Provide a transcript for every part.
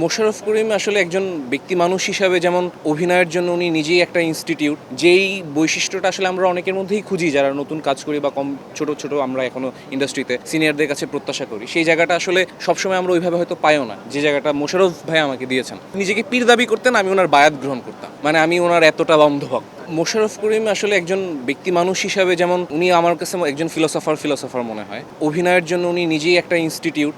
মোশাররফ করিম আসলে একজন ব্যক্তি মানুষ হিসাবে যেমন অভিনয়ের জন্য উনি নিজেই একটা ইনস্টিটিউট, যেই বৈশিষ্ট্যটা আসলে আমরা অনেকের মধ্যেই খুঁজি যারা নতুন কাজ করি বা কম ছোট ছোট আমরা এখনো ইন্ডাস্ট্রিতে সিনিয়রদের কাছে প্রত্যাশা করি, সেই জায়গাটা আসলে সবসময় আমরা ওইভাবে হয়তো পাইও না, যে জায়গাটা মোশাররফ ভাই আমাকে দিয়েছেন। নিজেকে পীর দাবি করতেন, আমি ওনার বায়াত গ্রহণ করতাম, মানে আমি ওনার এতটা অন্ধভক্ত। মোশাররফ করিম আসলে একজন ব্যক্তি মানুষ হিসাবে যেমন উনি আমার কাছে একজন ফিলোসফার মনে হয়। অভিনয়ের জন্য উনি নিজেই একটা ইনস্টিটিউট,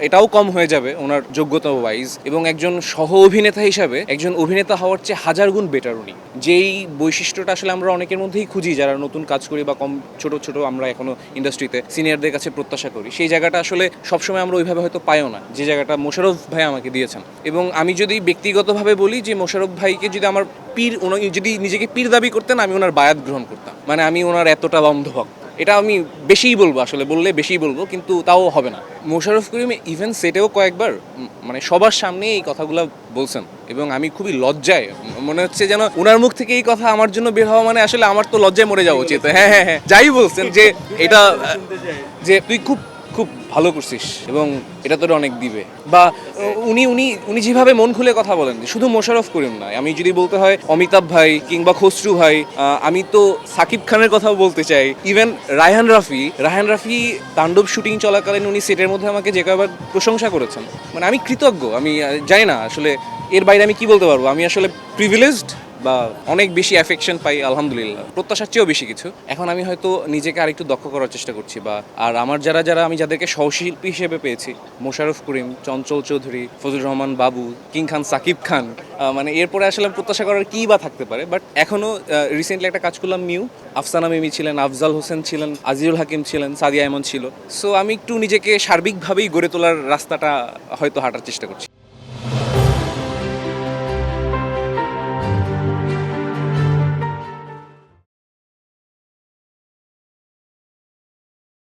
এটাও কম হয়ে যাবে ওনার যোগ্যতা ওয়াইজ, এবং একজন সহ অভিনেতা হিসাবে একজন অভিনেতা হওয়ার চেয়ে হাজার গুণ বেটার উনি। যেই বৈশিষ্ট্যটা আসলে আমরা অনেকের মধ্যেই খুঁজি যারা নতুন কাজ করি বা কম ছোট ছোট আমরা এখনো ইন্ডাস্ট্রিতে সিনিয়রদের কাছে প্রত্যাশা করি, সেই জায়গাটা আসলে সবসময় আমরা ওইভাবে হয়তো পাইও না, যে জায়গাটা মোশাররফ ভাই আমাকে দিয়েছেন। এবং আমি যদি ব্যক্তিগতভাবে বলি যে মোশাররফ ভাইকে যদি আমার পীর, উনি যদি নিজেকে পীর দাবি করতেন, আমি ওনার বায়াত গ্রহণ করতাম, মানে আমি ওনার এতটা অন্ধভক্ত। এটা আমি বেশিই বলবো, আসলে বললে বেশিই বলবো, কিন্তু তাও হবে না। মোশাররফ করিম ইভেন সেটেও কয়েকবার মানে সবার সামনে এই কথাগুলো বলছেন, এবং আমি খুবই লজ্জায়, মনে হচ্ছে যেন ওনার মুখ থেকে এই কথা আমার জন্য বের হওয়া মানে আসলে আমার তো লজ্জায় মরে যাওয়া উচিত। হ্যাঁ হ্যাঁ হ্যাঁ, যাই বলছেন যে এটা, যে তুই খুব খুব ভালো করছিস এবং এটা তোর অনেক দিবে, বা উনি উনি উনি যেভাবে মন খুলে কথা বলেন, শুধু মোশাররফ করিম নয়, আমি যদি বলতে হয় অমিতাভ ভাই কিংবা খসরু ভাই, আমি তো সাকিব খানের কথাও বলতে চাই, ইভেন রায়হান রাফি তাণ্ডব শুটিং চলাকালীন উনি সেটের মধ্যে আমাকে যে কয়েকবার প্রশংসা করেছেন, মানে আমি কৃতজ্ঞ। আমি জানি না আসলে এর বাইরে আমি কি বলতে পারবো। আমি আসলে প্রিভিলেজড বা অনেক বেশি অ্যাফেকশন পাই আলহামদুলিল্লাহ, প্রত্যাশার চেয়েও বেশি কিছু। এখন আমি হয়তো নিজেকে আরেকটু দক্ষ করার চেষ্টা করছি, বা আর আমার আমি যাদেরকে সহশিল্পী হিসেবে পেয়েছি, মোশাররফ করিম, চঞ্চল চৌধুরী, ফজলুর রহমান বাবু, কিং খান সাকিব খান, মানে এরপরে আসলে প্রত্যাশা করার কী বা থাকতে পারে। বাট এখনও রিসেন্টলি একটা কাজ করলাম নিউ, আফসানা মিমি ছিলেন, আফজাল হোসেন ছিলেন, আজিজুল হাকিম ছিলেন, সাদিয়া এমন ছিল। সো আমি একটু নিজেকে সার্বিকভাবেই গড়ে তোলার রাস্তাটা হয়তো হাঁটার চেষ্টা করছি।